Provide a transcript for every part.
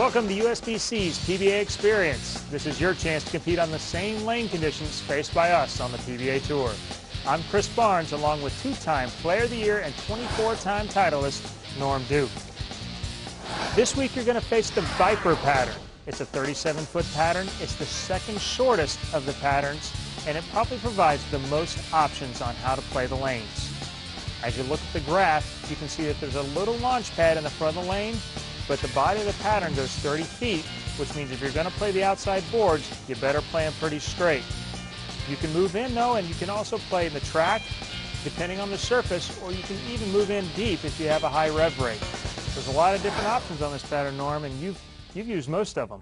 Welcome to USBC's PBA Experience. This is your chance to compete on the same lane conditions faced by us on the PBA Tour. I'm Chris Barnes, along with two-time Player of the Year and 24-time titleist Norm Duke. This week you're going to face the Viper pattern. It's a 37-foot pattern. It's the second shortest of the patterns, and it probably provides the most options on how to play the lanes. As you look at the graph, you can see that there's a little launch pad in the front of the lane, but the body of the pattern goes 30 feet, which means if you're going to play the outside boards, you better play them pretty straight. You can move in, though, and you can also play in the track, depending on the surface, or you can even move in deep if you have a high rev rate. There's a lot of different options on this pattern, Norm, and you've used most of them.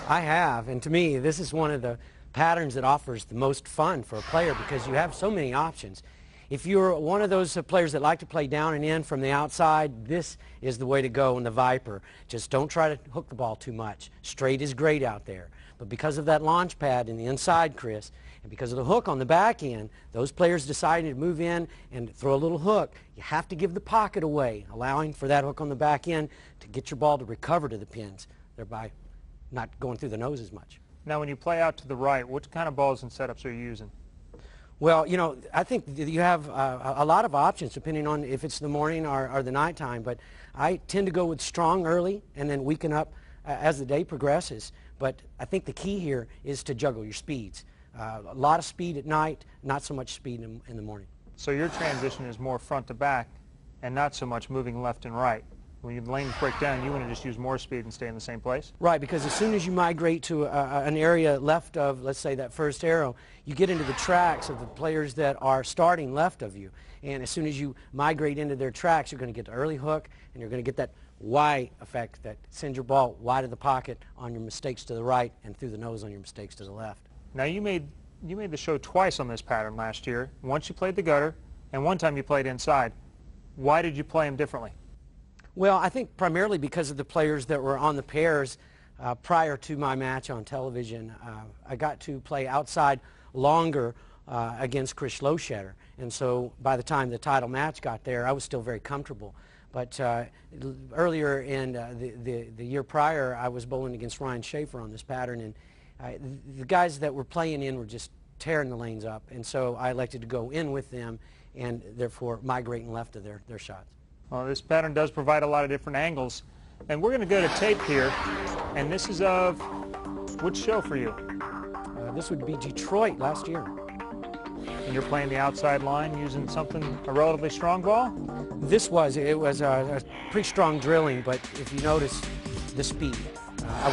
I have, and to me, this is one of the patterns that offers the most fun for a player because you have so many options. If you're one of those players that like to play down and in from the outside, this is the way to go in the Viper. Just don't try to hook the ball too much. Straight is great out there. But because of that launch pad in the inside, Chris, and because of the hook on the back end, those players deciding to move in and throw a little hook, you have to give the pocket away, allowing for that hook on the back end to get your ball to recover to the pins, thereby not going through the nose as much. Now, when you play out to the right, what kind of balls and setups are you using? Well, you know, I think you have a lot of options depending on if it's the morning or the nighttime, but I tend to go with strong early and then weaken up as the day progresses. But I think the key here is to juggle your speeds. A lot of speed at night, not so much speed in the morning. So your transition is more front to back and not so much moving left and right. When your lanes break down, you want to just use more speed and stay in the same place? Right, because as soon as you migrate to an area left of, let's say, that first arrow, you get into the tracks of the players that are starting left of you. And as soon as you migrate into their tracks, you're going to get the early hook, and you're going to get that Y effect that sends your ball wide of the pocket on your mistakes to the right and through the nose on your mistakes to the left. Now, you made the show twice on this pattern last year. Once you played the gutter, and one time you played inside. Why did you play them differently? Well, I think primarily because of the players that were on the pairs prior to my match on television. I got to play outside longer against Chris Loschetter, and so by the time the title match got there, I was still very comfortable. But earlier in the year prior, I was bowling against Ryan Schaefer on this pattern, and the guys that were playing in were just tearing the lanes up, and so I elected to go in with them and therefore migrating left of their shots. Well, this pattern does provide a lot of different angles. And we're going to go to tape here. And this is of which show for you? This would be Detroit last year. And you're playing the outside line using a relatively strong ball? It was a pretty strong drilling, but if you notice the speed, I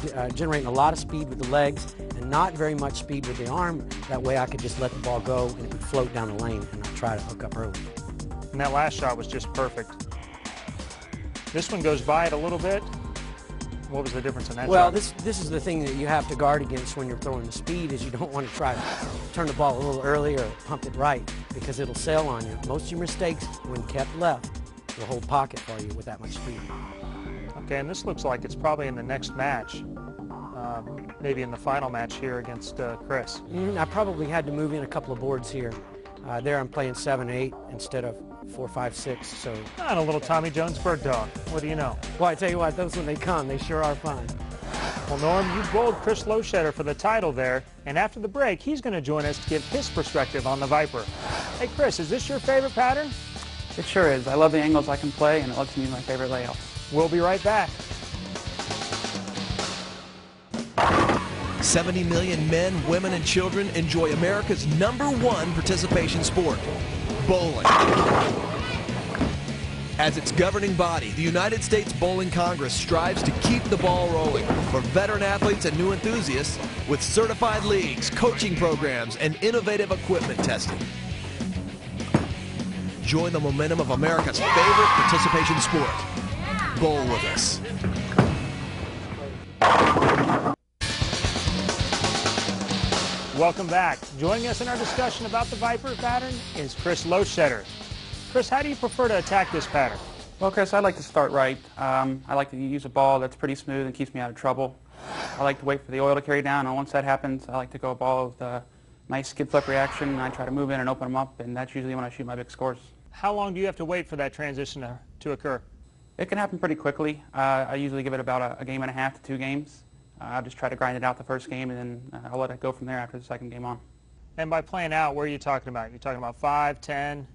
was generating a lot of speed with the legs and not very much speed with the arm. That way I could just let the ball go and it would float down the lane and I'd try to hook up early. And that last shot was just perfect. This one goes by it a little bit. What was the difference in that Well, shot? this is the thing that you have to guard against when you're throwing the speed is you don't want to try to turn the ball a little early or pump it right because it'll sail on you. Most of your mistakes, when kept left, will hold pocket for you with that much speed. Okay, and this looks like it's probably in the next match. Maybe in the final match here against Chris. I probably had to move in a couple of boards here. There I'm playing 7-8 instead of 4-5-6, so... And a little Tommy Jones bird dog. What do you know? Well, I tell you what, those when they come, they sure are fun. Well, Norm, you bowled Chris Loschetter for the title there, and after the break, he's going to join us to give his perspective on the Viper. Hey, Chris, is this your favorite pattern? It sure is. I love the angles I can play, and it lets me my favorite layout. We'll be right back. 70 million men, women, and children enjoy America's #1 participation sport, bowling. As its governing body, the United States Bowling Congress strives to keep the ball rolling for veteran athletes and new enthusiasts with certified leagues, coaching programs, and innovative equipment testing. Join the momentum of America's favorite participation sport. Bowl with us. Welcome back. Joining us in our discussion about the Viper pattern is Chris Loschetter. Chris, how do you prefer to attack this pattern? Well, Chris, I like to start right. I like to use a ball that's pretty smooth and keeps me out of trouble. I like to wait for the oil to carry down, and once that happens, I like to go a ball with a nice skid flip reaction, and I try to move in and open them up, and that's usually when I shoot my big scores. How long do you have to wait for that transition to occur? It can happen pretty quickly. I usually give it about a game and a half to 2 games. I'll just try to grind it out the first game, and then I'll let it go from there after the second game on. And by playing out, what are you talking about? You're talking about 5, 10?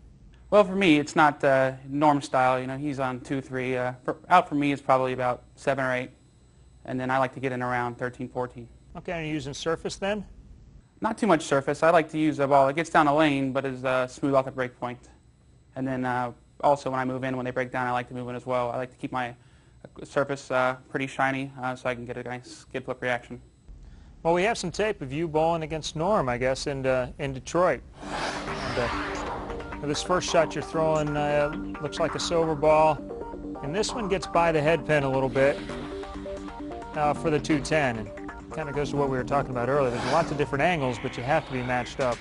Well, for me, it's not Norm style. You know, he's on 2, 3. Out for me is probably about 7 or 8, and then I like to get in around 13, 14. Okay, and you're using surface then? Not too much surface. I like to use a ball that gets down the lane, but is smooth off the break point. And then also when I move in, when they break down, I like to move in as well. I like to keep my surface pretty shiny so I can get a nice skid flip reaction. Well, we have some tape of you bowling against Norm, I guess, in Detroit. And, this first shot you're throwing looks like a silver ball, and this one gets by the head pin a little bit for the 210. And kind of goes to what we were talking about earlier. There's lots of different angles, but you have to be matched up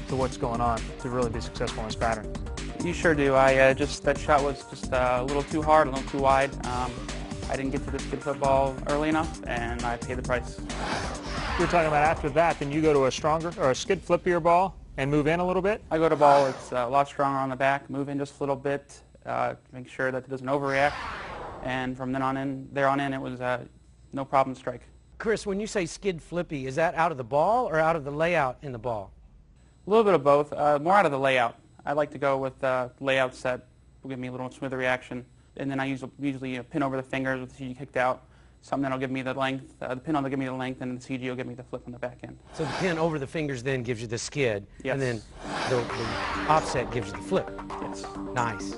to what's going on to really be successful in this pattern. You sure do. That shot was just a little too hard, a little too wide. I didn't get to the skid flip ball early enough, and I paid the price. You were talking about after that, then you go to a stronger or a skid flippier ball and move in a little bit? I go to a ball that's a lot stronger on the back, move in just a little bit, make sure that it doesn't overreact, and from there on in, it was no problem to strike. Chris, when you say skid flippy, is that out of the ball or out of the layout in the ball? A little bit of both, more out of the layout. I like to go with layouts that will give me a little smoother reaction, and then I usually pin over the fingers with the CG kicked out, something that'll give me the length, the pin will give me the length, and the CG will give me the flip on the back end. So the pin over the fingers then gives you the skid, yes. And then the offset gives you the flip. Yes. Nice.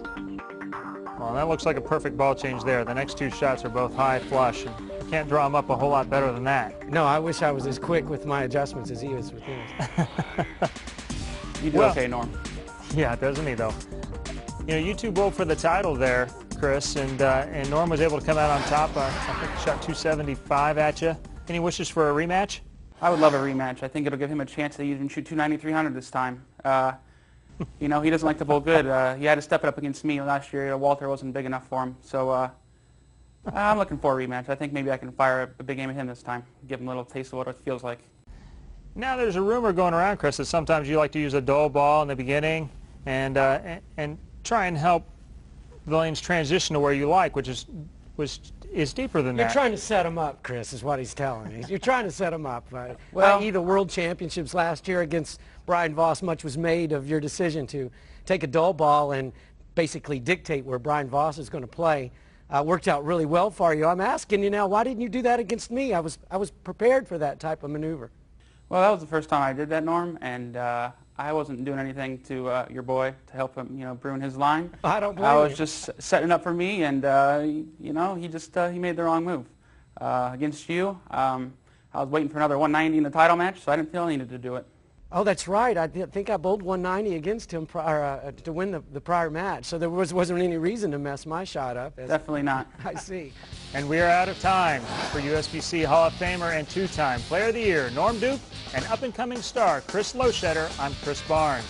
Well, that looks like a perfect ball change there. The next 2 shots are both high flush, and you can't draw them up a whole lot better than that. No, I wish I was as quick with my adjustments as he was with his. You do okay, Norm. Yeah, doesn't he, though? You know, you two bowled for the title there, Chris, and Norm was able to come out on top. I think he shot 275 at you. Any wishes for a rematch? I would love a rematch. I think it'll give him a chance to even shoot 290, 300 this time. You know, he doesn't like to bowl good. He had to step it up against me last year. Walter wasn't big enough for him. So I'm looking for a rematch. I think maybe I can fire a big game at him this time, give him a little taste of what it feels like. Now, there's a rumor going around, Chris, that sometimes you like to use a dull ball in the beginning and try and help the lanes transition to where you like, which is deeper than that. You're trying to set him up, Chris, is what he's telling me. You're trying to set him up. Well, i.e. the World Championships last year against Brian Voss, much was made of your decision to take a dull ball and basically dictate where Brian Voss is going to play. Worked out really well for you. I'm asking you now, why didn't you do that against me? I was prepared for that type of maneuver. Well, that was the first time I did that, Norm, and I wasn't doing anything to your boy to help him, you know, ruin his line. I don't blame I was you. just setting up for me, and you know, he made the wrong move. Against you, I was waiting for another 190 in the title match, so I didn't feel I needed to do it. Oh, that's right. I think I bowled 190 against him to win the prior match, so there wasn't any reason to mess my shot up. Definitely not. I see. And we are out of time. For USBC Hall of Famer and 2-time Player of the Year, Norm Duke, and up-and-coming star Chris Loschetter, I'm Chris Barnes.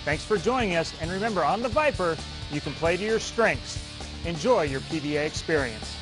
Thanks for joining us, and remember, on the Viper, you can play to your strengths. Enjoy your PBA experience.